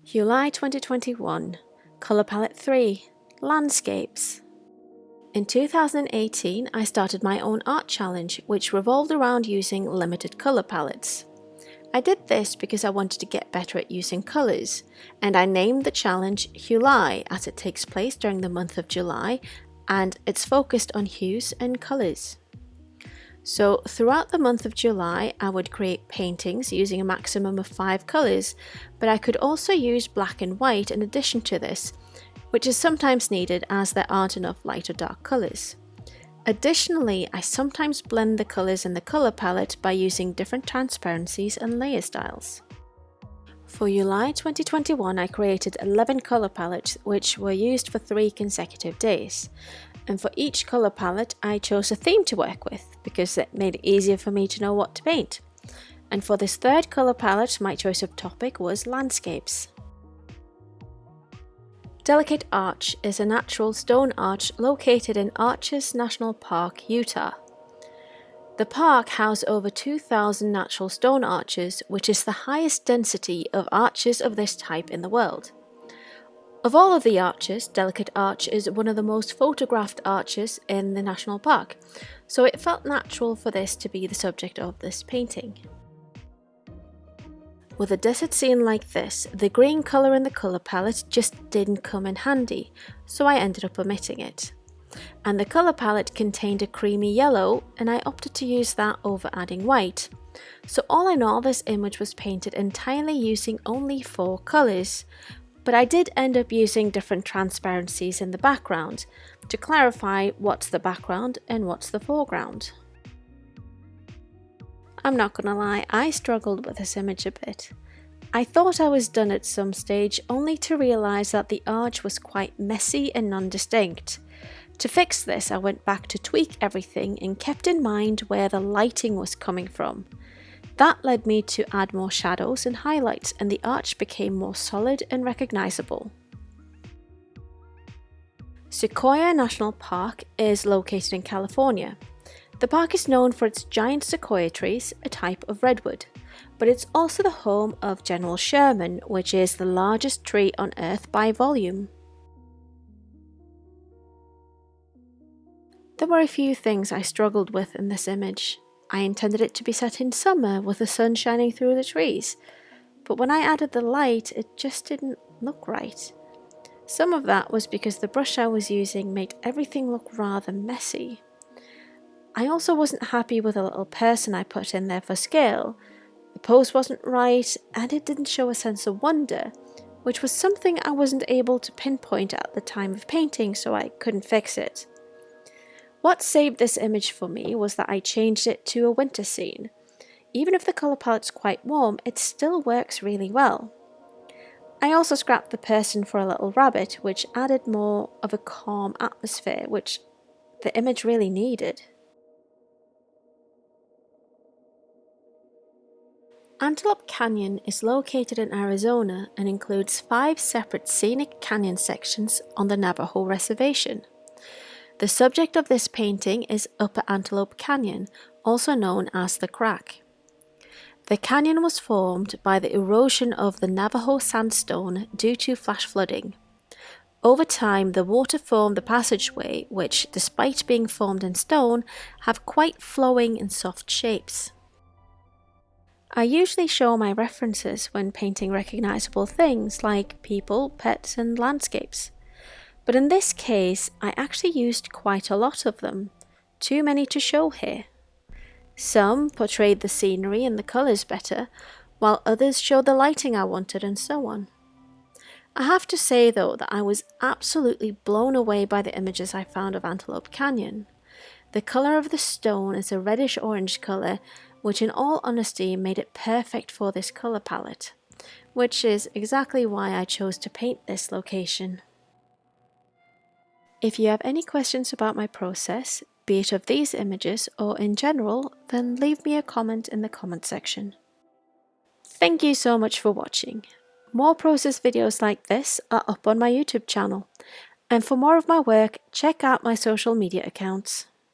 July 2021, Colour Palette 3, Landscapes. In 2018, I started my own art challenge, which revolved around using limited colour palettes. I did this because I wanted to get better at using colours, and I named the challenge Huely as it takes place during the month of July, and it's focused on hues and colours. So throughout the month of July, I would create paintings using a maximum of 5 colours, but I could also use black and white in addition to this, which is sometimes needed as there aren't enough light or dark colours. Additionally, I sometimes blend the colours in the colour palette by using different transparencies and layer styles. For July 2021, I created 11 colour palettes which were used for 3 consecutive days. And for each colour palette, I chose a theme to work with because it made it easier for me to know what to paint. And for this third colour palette, my choice of topic was landscapes. Delicate Arch is a natural stone arch located in Arches National Park, Utah. The park houses over 2,000 natural stone arches, which is the highest density of arches of this type in the world. Of all of the arches, Delicate Arch is one of the most photographed arches in the national park, so it felt natural for this to be the subject of this painting. With a desert scene like this, the green colour in the colour palette just didn't come in handy, so I ended up omitting it. And the colour palette contained a creamy yellow, and I opted to use that over adding white. So all in all, this image was painted entirely using only 4 colours, but I did end up using different transparencies in the background to clarify what's the background and what's the foreground. I'm not gonna lie, I struggled with this image a bit. I thought I was done at some stage, only to realise that the arch was quite messy and non-distinct. To fix this, I went back to tweak everything and kept in mind where the lighting was coming from. That led me to add more shadows and highlights, and the arch became more solid and recognisable. Sequoia National Park is located in California. The park is known for its giant sequoia trees, a type of redwood, but it's also the home of General Sherman, which is the largest tree on Earth by volume. There were a few things I struggled with in this image. I intended it to be set in summer with the sun shining through the trees, but when I added the light, it just didn't look right. Some of that was because the brush I was using made everything look rather messy. I also wasn't happy with the little person I put in there for scale. The pose wasn't right, and it didn't show a sense of wonder, which was something I wasn't able to pinpoint at the time of painting, so I couldn't fix it. What saved this image for me was that I changed it to a winter scene. Even if the colour palette's quite warm, it still works really well. I also scrapped the person for a little rabbit, which added more of a calm atmosphere, which the image really needed. Antelope Canyon is located in Arizona and includes 5 separate scenic canyon sections on the Navajo Reservation. The subject of this painting is Upper Antelope Canyon, also known as the Crack. The canyon was formed by the erosion of the Navajo sandstone due to flash flooding. Over time, the water formed the passageway, which, despite being formed in stone, have quite flowing and soft shapes. I usually show my references when painting recognizable things like people, pets, and landscapes. But in this case, I actually used quite a lot of them, too many to show here. Some portrayed the scenery and the colours better, while others showed the lighting I wanted, and so on. I have to say though that I was absolutely blown away by the images I found of Antelope Canyon. The colour of the stone is a reddish-orange colour, which in all honesty made it perfect for this colour palette, which is exactly why I chose to paint this location. If you have any questions about my process, be it of these images or in general, then leave me a comment in the comment section. Thank you so much for watching. More process videos like this are up on my YouTube channel, and for more of my work, check out my social media accounts.